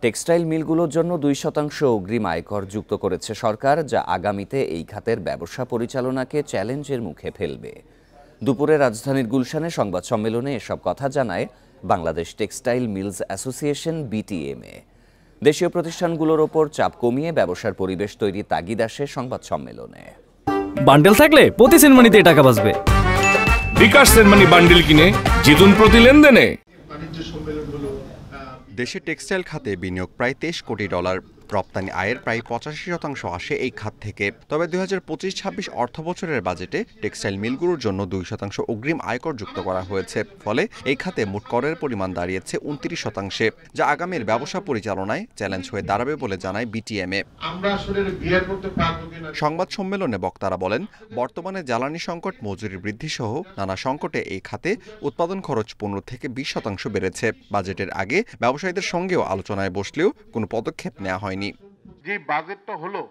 Textile মিলগুলোর জন্য 2% অগ্রিম আয়কর যুক্ত করেছে সরকার, যা আগামীতে এই খাতের ব্যবসা পরিচালনাকে চ্যালেঞ্জের মুখে ফেলবে। দুপুরে রাজধানীর গুলশানে সংবাদ সম্মেলনে এসব কথা জানায় Bangladesh textile mills association BTMA. দেশীয় প্রতিষ্ঠানগুলোর ওপর চাপ কমিয়ে ব্যবসার পরিবেশ তৈরির তাগিদ আসে সংবাদ সম্মেলনে। বান্ডেল থাকলে প্রতি সেনমানিতে টাকা বাঁচবে। বিকাশ সেনমানি বান্ডেল কিনে জিতুন প্রতি লেনদেনে। দেশে টেক্সটাইল খাতে বিনিয়োগ প্রায় $23 কোটি, রপ্তানি আয়ের প্রায় 85% আসে এই খাত থেকে। তবে 2025-26 অর্থবছরের বাজেটে টেক্সটাইল মিলগুলোর জন্য 2% অগ্রিম আয়কর যুক্ত করা হয়েছে। ফলে এই খাতে মোট করের পরিমাণ দাঁড়িয়েছে 29%, যা আগামীর ব্যবসা পরিচালনায় চ্যালেঞ্জ হয়ে দাঁড়াবে বলে জানায় বিটিএমএ। সংবাদ সম্মেলনে বক্তারা বলেন, বর্তমানে জ্বালানি সংকট, মজুরি বৃদ্ধি সহ নানা সংকটে এই খাতে উৎপাদন খরচ 15 থেকে 20% বেড়েছে। বাজেটের আগে ব্যবসায়ীদের সঙ্গেও আলোচনায় বসলেও কোনো পদক্ষেপ নেওয়া হয়নি। যে বাজেটটা হলো,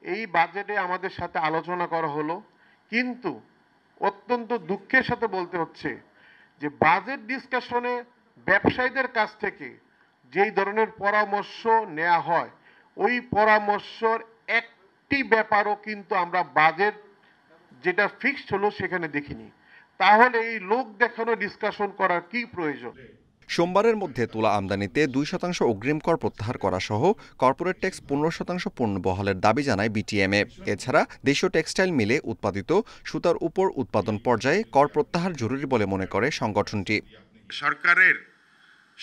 এই বাজেটে আমাদের সাথে আলোচনা করা হলো, কিন্তু অত্যন্ত দুঃখের সাথে বলতে হচ্ছে যে বাজেট ডিসকাশনে ব্যবসায়ীদের কাছ থেকে যেই ধরনের পরামর্শ নেওয়া হয়, ওই পরামর্শের একটি ব্যাপারও কিন্তু আমরা বাজেট যেটা ফিক্সড হলো সেখানে দেখিনি। তাহলে এই লোক দেখানো ডিসকাশন করার কি প্রয়োজন? সোমবারের মধ্যে তুলা আমদানিতে 2% অগ্রিম কর প্রত্যাহার করা সহ কর্পোরেট ট্যাক্স 15% পণ্য বহালের দাবি জানায় বিটিএমএ। এছাড়া দেশীয় টেক্সটাইল মিলে উৎপাদিত সুতার উপর উৎপাদন পর্যায়ে কর প্রত্যাহার জরুরি বলে মনে করে সংগঠনটি। সরকারের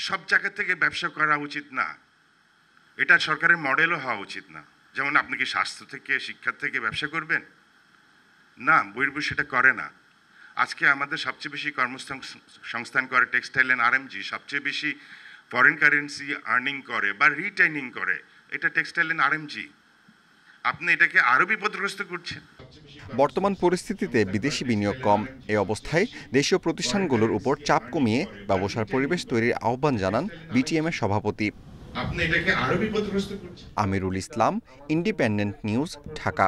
সব জায়গা থেকে ব্যবসা করা উচিত না, এটা সরকারের মডেলও হওয়া উচিত না। যেমন আপনি কি স্বাস্থ্য থেকে, শিক্ষা থেকে ব্যবসা করবেন? না, বহির্ভূত সেটা করে না। আজকে আমাদের সবচেয়ে বেশি কর্মসংস্থান করে টেক্সটাইল অ্যান্ড আরএমজি, সবচেয়ে বেশি ফরেন কারেন্সি আর্নিং করে বা রিটেনিং করে এটা টেক্সটাইল অ্যান্ড আরএমজি। আপনি এটাকে আরও বিপদগ্রস্ত করছেন। বর্তমান পরিস্থিতিতে বিদেশি বিনিয়োগ কম। এই অবস্থায় দেশীয় প্রতিষ্ঠানগুলোর উপর চাপ কমিয়ে ব্যবসার পরিবেশ তৈরির আহ্বান জানান বিটিএমএর সভাপতি। আপনি এটাকে আরও বিপদগ্রস্ত করছেন। Amirul Islam, independent news, Dhaka.